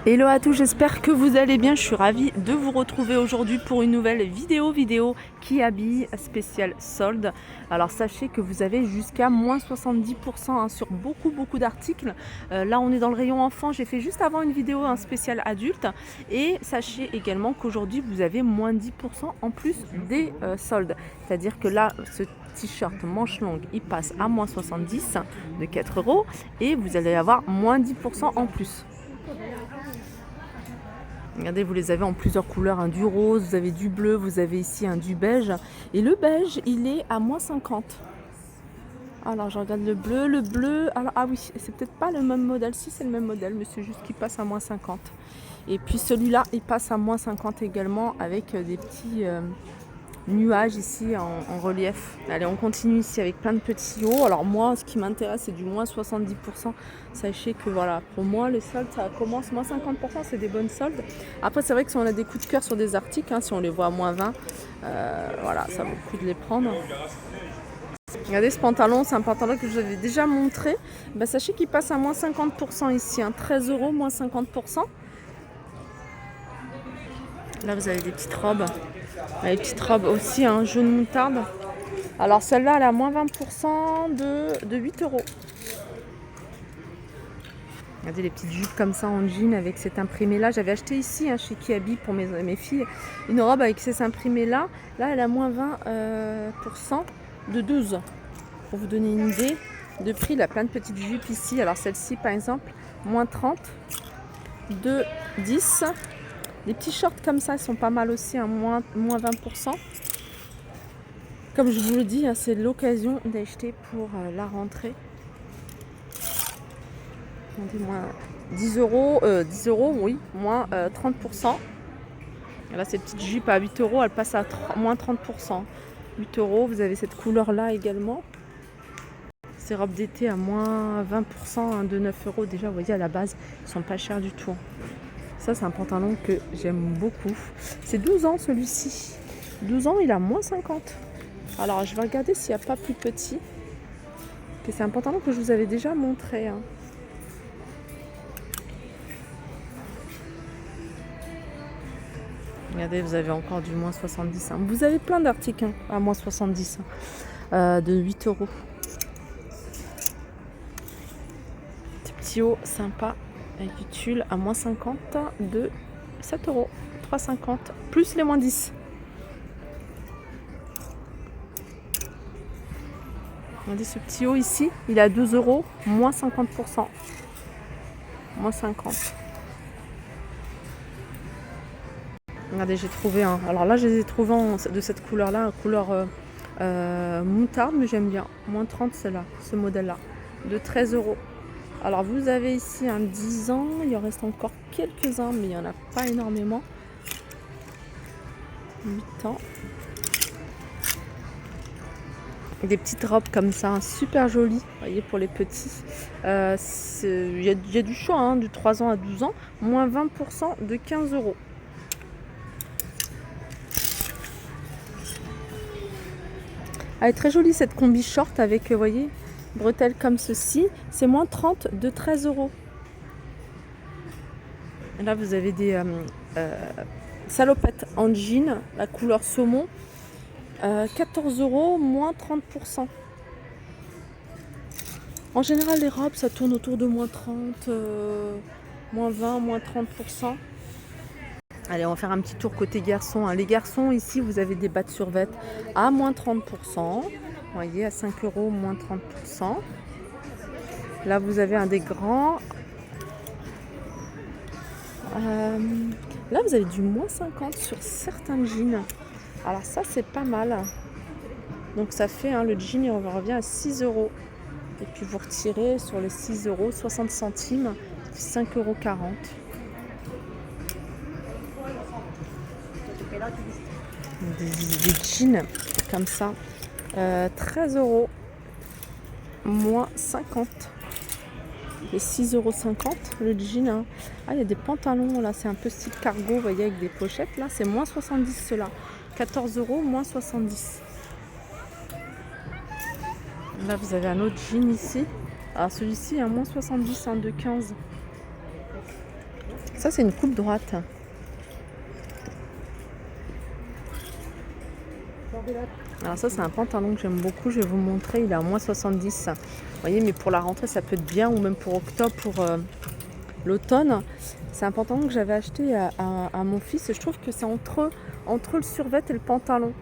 Hello à tous, j'espère que vous allez bien. Je suis ravie de vous retrouver aujourd'hui pour une nouvelle vidéo qui habille spécial solde. Alors sachez que vous avez jusqu'à moins 70% sur beaucoup d'articles. Là on est dans le rayon enfant, j'ai fait juste avant une vidéo spéciale adulte. Et sachez également qu'aujourd'hui vous avez moins 10% en plus des soldes. C'est-à-dire que là ce t-shirt manche longue il passe à moins 70 de 4 € et vous allez avoir moins 10% en plus. Regardez, vous les avez en plusieurs couleurs, du rose, vous avez du bleu, vous avez ici du beige. Et le beige, il est à moins 50. Alors, je regarde le bleu, alors, ah oui, c'est peut-être pas le même modèle, si c'est le même modèle, mais c'est juste qu'il passe à moins 50. Et puis celui-là, il passe à moins 50 également avec des petits nuages ici en relief. Allez, on continue ici avec plein de petits hauts. Alors moi, ce qui m'intéresse, c'est du moins 70%. Sachez que voilà, pour moi, les soldes, ça commence moins 50%, c'est des bonnes soldes. Après, c'est vrai que si on a des coups de cœur sur des articles, si on les voit à moins 20, voilà, ça vaut le coup de les prendre. Regardez ce pantalon, c'est un pantalon que je vous avais déjà montré. Sachez qu'il passe à moins 50% ici, 13 €, moins 50%. Là, vous avez des petites robes. Les petites robes aussi, jaune moutarde. Alors celle-là, elle a moins 20% de 8 €. Regardez les petites jupes comme ça en jean avec cet imprimé-là. J'avais acheté ici chez Kiabi pour mes filles une robe avec ces imprimés-là. Là, elle a moins 20% de 12. Pour vous donner une idée de prix, il y a plein de petites jupes ici. Alors celle-ci, par exemple, moins 30 de 10. Les petits shorts comme ça, ils sont pas mal aussi, moins 20%. Comme je vous le dis, c'est l'occasion d'acheter pour la rentrée. Moins 10 €, oui, moins 30%. Et là, cette petite jupe à 8 €, elle passe à moins 30%. 8 €, vous avez cette couleur-là également. Ces robes d'été à moins 20% de 9 €. Déjà, vous voyez, à la base, ils sont pas chers du tout. Ça, c'est un pantalon que j'aime beaucoup. C'est 12 ans celui-ci. 12 ans, il a moins 50. Alors, je vais regarder s'il n'y a pas plus petit. C'est un pantalon que je vous avais déjà montré. Regardez, vous avez encore du moins 70. Vous avez plein d'articles à moins 70 de 8 €. Petit haut sympa avec du tulle à moins 50 de 7 €. 3,50 plus les moins 10. Regardez ce petit haut ici, il est à 2 €, moins 50%. Moins 50. Regardez, j'ai trouvé un. Alors là, je les ai trouvés de cette couleur-là, couleur moutarde, mais j'aime bien. Moins 30, c'est là, ce modèle-là, de 13 €. Alors vous avez ici un 10 ans, il en reste encore quelques-uns, mais il n'y en a pas énormément. 8 ans. Des petites robes comme ça, super jolies, vous voyez, pour les petits. Il y a du choix, de 3 ans à 12 ans, moins 20% de 15 €. Elle est très jolie cette combi short avec, vous voyez, bretelles comme ceci. C'est moins 30 de 13 €. Et là, vous avez des salopettes en jean, la couleur saumon. 14 €, moins 30%. En général, les robes, ça tourne autour de moins 30, moins 20, moins 30%. Allez, on va faire un petit tour côté garçons. Les garçons, ici, vous avez des bas de survêt à moins 30%. Vous voyez, à 5 €, moins 30%. Là, vous avez un des grands. Là, vous avez du moins 50 sur certains jeans. Alors ça, c'est pas mal. Donc ça fait, le jean, on revient à 6 €. Et puis vous retirez sur les 6 €, 60 centimes, 5,40 €. Des jeans comme ça, 13 €, moins 50. Et 6,50 € le jean. Il y a des pantalons, là, c'est un peu style cargo, vous voyez, avec des pochettes. Là, c'est moins 70 ceux-là. 14 €, moins 70. Là, vous avez un autre jean ici. Alors celui-ci, moins 70, de 15. Ça, c'est une coupe droite. Alors ça, c'est un pantalon que j'aime beaucoup. Je vais vous montrer. Il est à moins 70. Vous voyez, mais pour la rentrée, ça peut être bien. Ou même pour octobre, pour l'automne. C'est un pantalon que j'avais acheté à mon fils. Je trouve que c'est entre le survêt et le pantalon.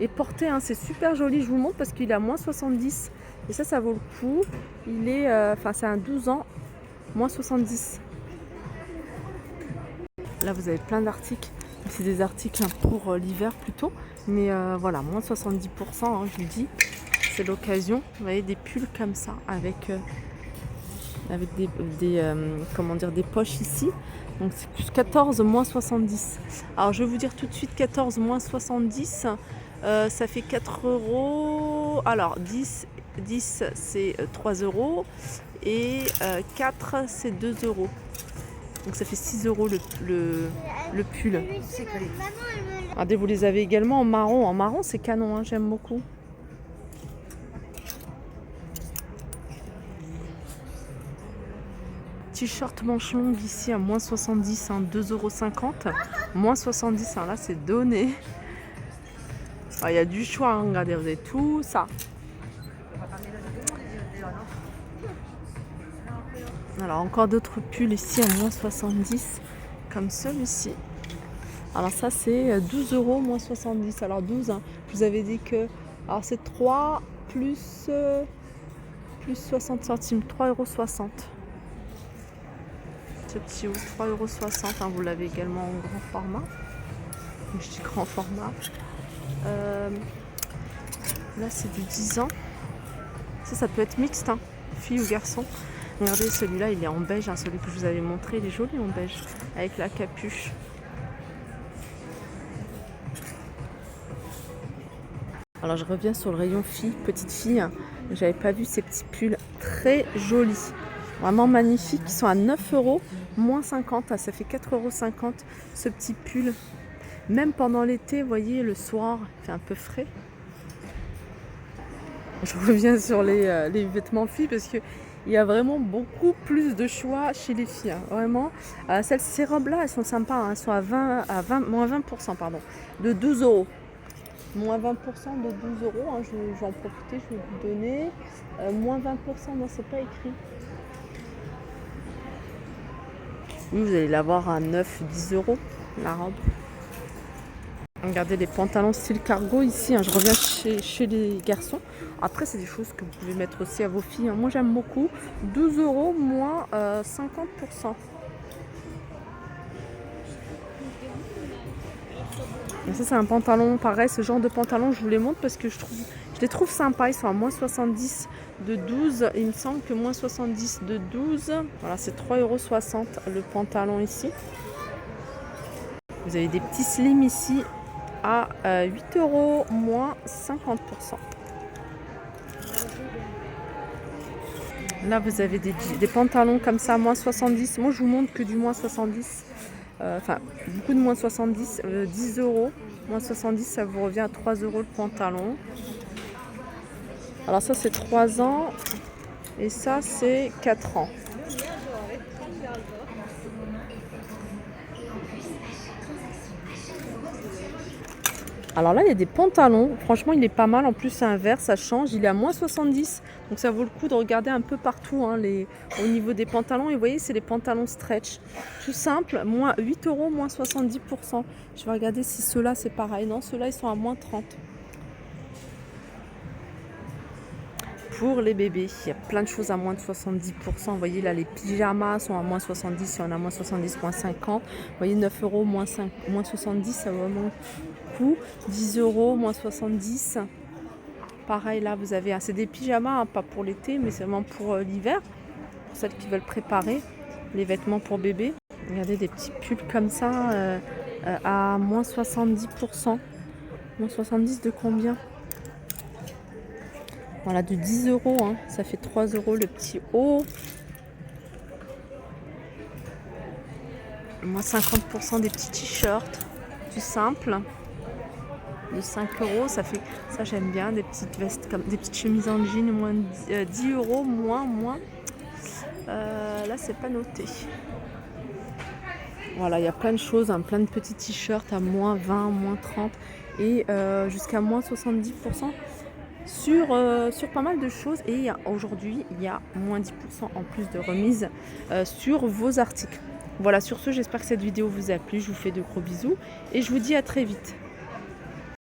Et porté, hein, c'est super joli. Je vous le montre parce qu'il est à moins 70. Et ça vaut le coup. Il est, c'est un 12 ans, moins 70. Là, vous avez plein d'articles. C'est des articles pour l'hiver plutôt. Mais voilà, moins 70%, hein, je vous dis. C'est l'occasion. Vous voyez, des pulls comme ça avec des poches ici. Donc c'est plus 14, moins 70. Alors, je vais vous dire tout de suite, 14, moins 70, ça fait 4 euros. Alors, 10 c'est 3 euros. Et 4, c'est 2 euros. Donc ça fait 6 euros le pull. Regardez, vous les avez également en marron. En marron, c'est canon, hein, j'aime beaucoup. T-shirt manche longue ici à moins 70, hein, 2,50 €. Moins 70, hein, là c'est donné. Il y a du choix, hein, regardez, vous avez tout ça. Alors encore d'autres pulls ici à moins 70, comme celui-ci. Alors ça c'est 12 euros moins 70. Alors 12, hein, je vous avais dit que... Alors c'est 3 plus 60 centimes, 3,60 €. Ce petit haut, 3,60 €, hein, vous l'avez également en grand format. Je dis grand format. Là c'est du 10 ans. Ça peut être mixte, hein, fille ou garçon. Regardez, celui-là il est en beige, hein, celui que je vous avais montré, il est joli en beige, avec la capuche. Alors je reviens sur le rayon fille, petite fille. J'avais pas vu ces petits pulls très jolis. Vraiment magnifiques. Ils sont à 9 euros, moins 50. Ça fait 4,50 € ce petit pull. Même pendant l'été, vous voyez, le soir, il fait un peu frais. Je reviens sur les vêtements filles parce qu'il y a vraiment beaucoup plus de choix chez les filles. Hein. Vraiment. Ces robes-là, elles sont sympas. Hein. Elles sont moins 20%, pardon, de 12 euros. Moins 20% de 12 euros, hein, je vais en profiter, je vais vous donner. Moins 20%, non, c'est pas écrit. Oui, vous allez l'avoir à 9-10 euros, la robe. Regardez les pantalons style cargo ici, hein, je reviens chez les garçons. Après, c'est des choses que vous pouvez mettre aussi à vos filles. Hein. Moi, j'aime beaucoup. 12 euros, moins 50%. Et ça, c'est un pantalon, pareil, ce genre de pantalon, je vous les montre parce que je les trouve sympas. Ils sont à moins 70 de 12. Il me semble que moins 70 de 12. Voilà, c'est 3,60 € le pantalon ici. Vous avez des petits slims ici à 8 euros, moins 50%. Là, vous avez des pantalons comme ça, moins 70. Moi, je vous montre que du moins 70. Beaucoup de moins 70, 10 euros, moins 70, ça vous revient à 3 euros le pantalon. Alors ça c'est 3 ans et ça c'est 4 ans. Alors là il y a des pantalons, franchement il est pas mal, en plus c'est un vert, ça change, il est à moins 70. Donc ça vaut le coup de regarder un peu partout, hein, au niveau des pantalons. Et vous voyez, c'est les pantalons stretch. Tout simple, moins 8 euros, moins 70%. Je vais regarder si ceux-là, c'est pareil. Non, ceux-là, ils sont à moins 30. Pour les bébés, il y a plein de choses à moins de 70%. Vous voyez, là, les pyjamas sont à moins 70. Il y en a moins 70, moins 50. Vous voyez, 9 euros, moins 70, ça vaut vraiment le coup. 10 euros, moins 70. Pareil, là, vous avez... c'est des pyjamas, hein, pas pour l'été, mais c'est vraiment pour l'hiver. Pour celles qui veulent préparer les vêtements pour bébé. Regardez, des petits pulls comme ça à moins 70%. Moins 70 de combien? Voilà, de 10 euros. Hein. Ça fait 3 euros le petit haut. Moins 50% des petits t-shirts. Du simple. De 5 euros, ça j'aime bien, des petites vestes, comme des petites chemises en jean, moins 10 euros, moins. Là c'est pas noté. Voilà, il y a plein de choses, hein, plein de petits t-shirts à moins 20, moins 30 et jusqu'à moins 70% sur pas mal de choses. Et aujourd'hui, il y a moins 10% en plus de remise sur vos articles. Voilà, sur ce, j'espère que cette vidéo vous a plu. Je vous fais de gros bisous et je vous dis à très vite.